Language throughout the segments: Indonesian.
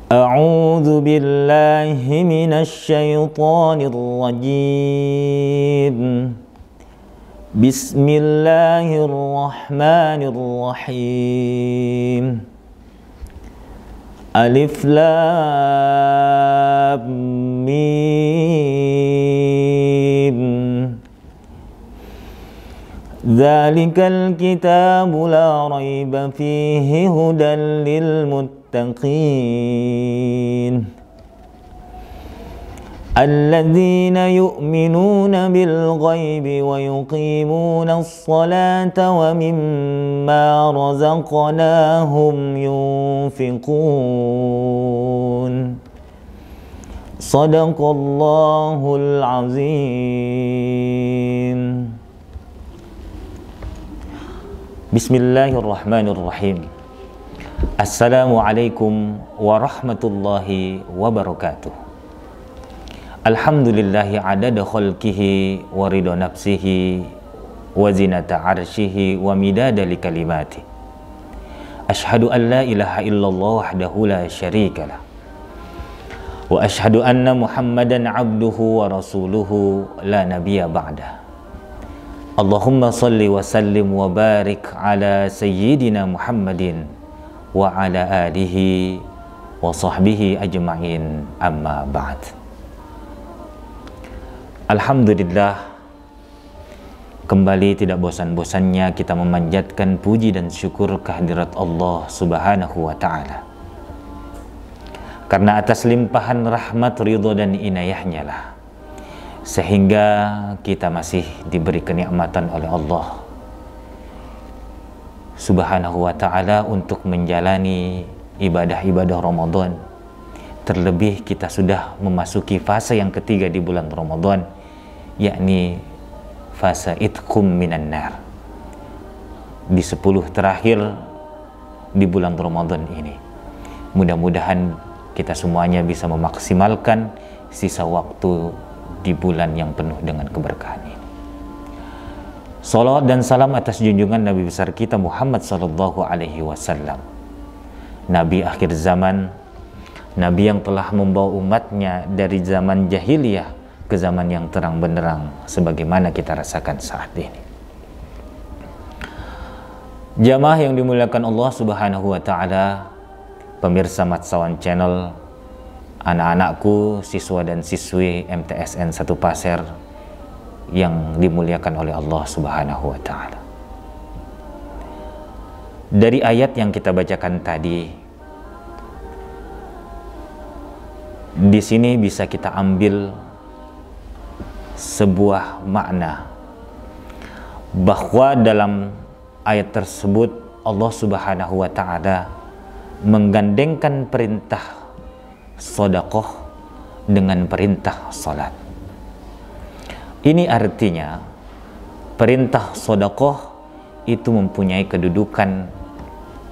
A'udzu billahi minasy syaithanir rajim. Bismillahirrahmanirrahim. Alif Lam Mim. Dzalikal kitabu la raiba fihi hudan lil muttaqin. Alladzina yu'minuna bil ghaibi wa yuqimuna as-salata wa mimma razaqnahum yunfiqun. Shadaqallahul azim. Bismillahirrahmanirrahim. Assalamualaikum warahmatullahi wabarakatuh. Alhamdulillahi adada khalqihi wa ridha nafsihi wa zinata arshihi wa midada li kalimati. Ashhadu an la ilaha illallah wahdahu la syarika lah. Wa ashhadu anna Muhammadan abduhu wa rasuluhu la nabiyya ba'dah. Allahumma salli wa sallim wa barik ala sayyidina Muhammadin wa ala alihi wa sahbihi ajma'in, amma ba'd. Alhamdulillah, kembali tidak bosan-bosannya kita memanjatkan puji dan syukur kehadirat Allah Subhanahu wa ta'ala. Karena atas limpahan rahmat, ridho dan inayahnya lah sehingga kita masih diberi kenikmatan oleh Allah Subhanahu wa ta'ala untuk menjalani ibadah-ibadah Ramadan. Terlebih kita sudah memasuki fase yang ketiga di bulan Ramadan, yakni fase itqum minan nar. Di 10 terakhir di bulan Ramadan ini, mudah-mudahan kita semuanya bisa memaksimalkan sisa waktu di bulan yang penuh dengan keberkahan ini. Salawat dan salam atas junjungan Nabi besar kita Muhammad sallallahu alaihi wasallam, Nabi akhir zaman, Nabi yang telah membawa umatnya dari zaman jahiliyah ke zaman yang terang benderang sebagaimana kita rasakan saat ini. Jamaah yang dimuliakan Allah Subhanahu wa ta'ala, pemirsa Matsawan Channel, anak-anakku, siswa dan siswi MTSN 1 Pasir yang dimuliakan oleh Allah Subhanahu wa ta'ala. Dari ayat yang kita bacakan tadi, di sini bisa kita ambil sebuah makna bahwa dalam ayat tersebut Allah Subhanahu wa ta'ala menggandengkan perintah sedekah dengan perintah salat. Ini artinya perintah sedekah itu mempunyai kedudukan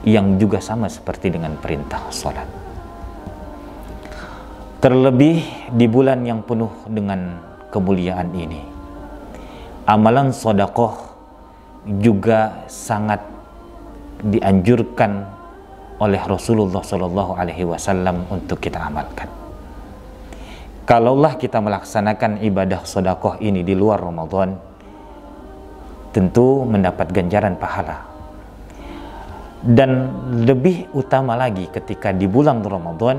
yang juga sama seperti dengan perintah salat. Terlebih di bulan yang penuh dengan kemuliaan ini, amalan sedekah juga sangat dianjurkan oleh Rasulullah SAW untuk kita amalkan. Kalaulah kita melaksanakan ibadah sedekah ini di luar Ramadan, tentu mendapat ganjaran pahala. Dan lebih utama lagi ketika di bulan Ramadan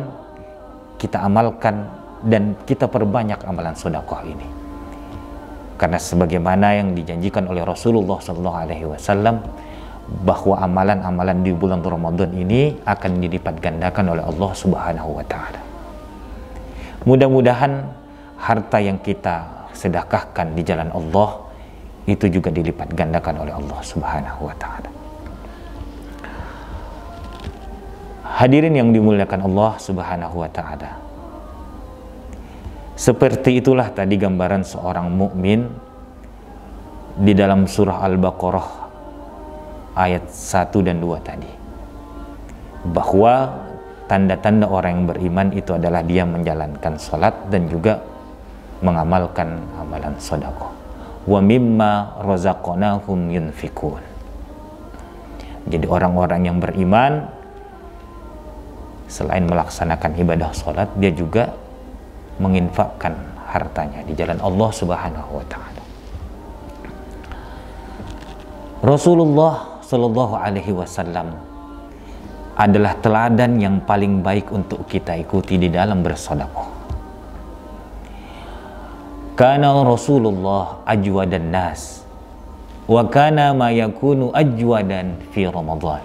kita amalkan dan kita perbanyak amalan sedekah ini. Karena sebagaimana yang dijanjikan oleh Rasulullah SAW bahwa amalan-amalan di bulan Ramadan ini akan dilipat gandakan oleh Allah Subhanahu wa ta'ala. Mudah-mudahan harta yang kita sedekahkan di jalan Allah itu juga dilipat gandakan oleh Allah Subhanahu wa ta'ala. Hadirin yang dimuliakan Allah Subhanahu wa ta'ala, seperti itulah tadi gambaran seorang mukmin di dalam surah Al-Baqarah ayat 1 dan 2 tadi, bahwa tanda-tanda orang yang beriman itu adalah dia menjalankan salat dan juga mengamalkan amalan sedekah. Wa mimma razaqnahum yunfikun. Jadi orang-orang yang beriman selain melaksanakan ibadah sholat, dia juga menginfakkan hartanya di jalan Allah Subhanahu wa Ta'ala. Rasulullah Shallallahu Alaihi Wasallam adalah teladan yang paling baik untuk kita ikuti di dalam bersedekah. Kana Rasulullah ajwadan nas wa kana ma yakunu ajwadan fi Ramadan.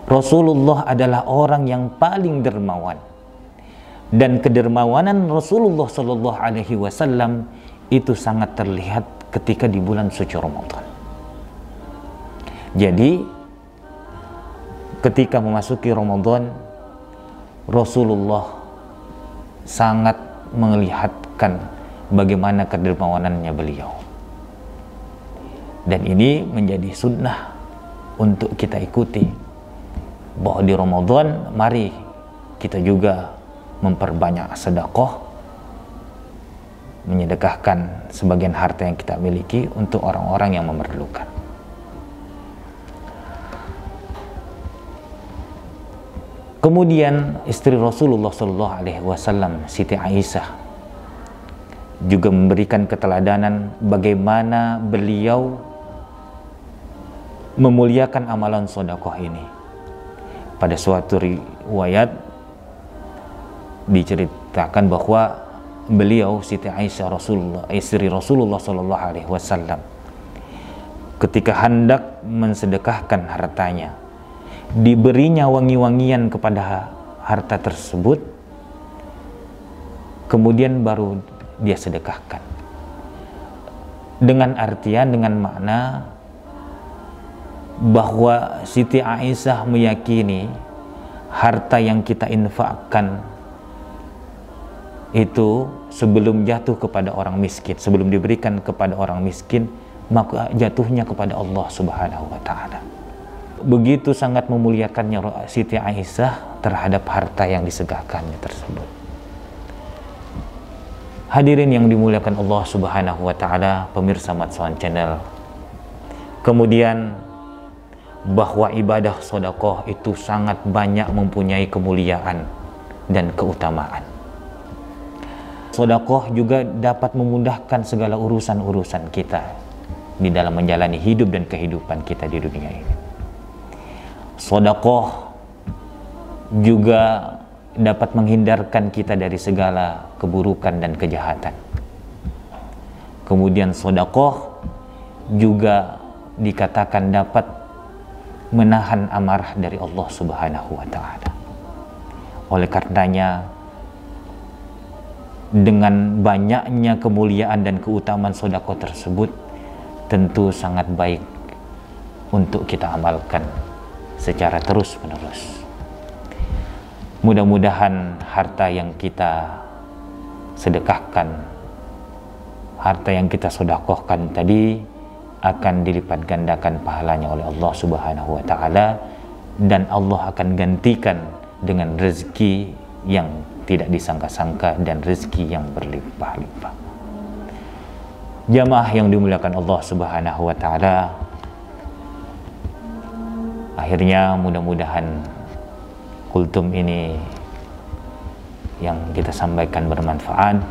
Rasulullah adalah orang yang paling dermawan, dan kedermawanan Rasulullah Shallallahu Alaihi Wasallam itu sangat terlihat ketika di bulan suci Ramadan. Jadi ketika memasuki Ramadan, Rasulullah sangat melihatkan bagaimana kedermawanannya beliau, dan ini menjadi sunnah untuk kita ikuti, bahwa di Ramadan mari kita juga memperbanyak sedekah, menyedekahkan sebagian harta yang kita miliki untuk orang-orang yang memerlukan. Kemudian istri Rasulullah Shallallahu Alaihi Wasallam, Siti Aisyah, juga memberikan keteladanan bagaimana beliau memuliakan amalan sedekah ini. Pada suatu riwayat diceritakan bahwa beliau, Siti Aisyah, istri Rasulullah Shallallahu Alaihi Wasallam, ketika hendak mensedekahkan hartanya, diberinya wangi-wangian kepada harta tersebut, kemudian baru dia sedekahkan, dengan artian, dengan makna bahwa Siti Aisyah meyakini harta yang kita infakkan itu sebelum jatuh kepada orang miskin, sebelum diberikan kepada orang miskin, maka jatuhnya kepada Allah Subhanahu wa Ta'ala. Begitu sangat memuliakannya Siti Aisyah terhadap harta yang disegahkannya tersebut. Hadirin yang dimuliakan Allah Subhanahu wa Ta'ala, pemirsa Matsuan Channel. Kemudian bahwa ibadah sedekah itu sangat banyak mempunyai kemuliaan dan keutamaan. Sedekah juga dapat memudahkan segala urusan-urusan kita di dalam menjalani hidup dan kehidupan kita di dunia ini. Sedekah juga dapat menghindarkan kita dari segala keburukan dan kejahatan. Kemudian sedekah juga dikatakan dapat menahan amarah dari Allah Subhanahu wa Ta'ala. Oleh karenanya, dengan banyaknya kemuliaan dan keutamaan sedekah tersebut, tentu sangat baik untuk kita amalkan secara terus-menerus. Mudah-mudahan harta yang kita sedekahkan, harta yang kita sedekahkan tadi akan dilipat gandakan pahalanya oleh Allah Subhanahu wa Ta'ala, dan Allah akan gantikan dengan rezeki yang tidak disangka-sangka dan rezeki yang berlimpah-limpah. Jamaah yang dimuliakan Allah Subhanahu wa Ta'ala, akhirnya mudah-mudahan kultum ini yang kita sampaikan bermanfaat.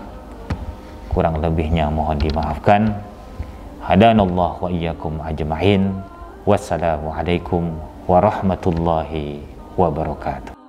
Kurang lebihnya mohon dimaafkan. Hadanallahu wa iyyakum ajma'in. Wassalamualaikum warahmatullahi wabarakatuh.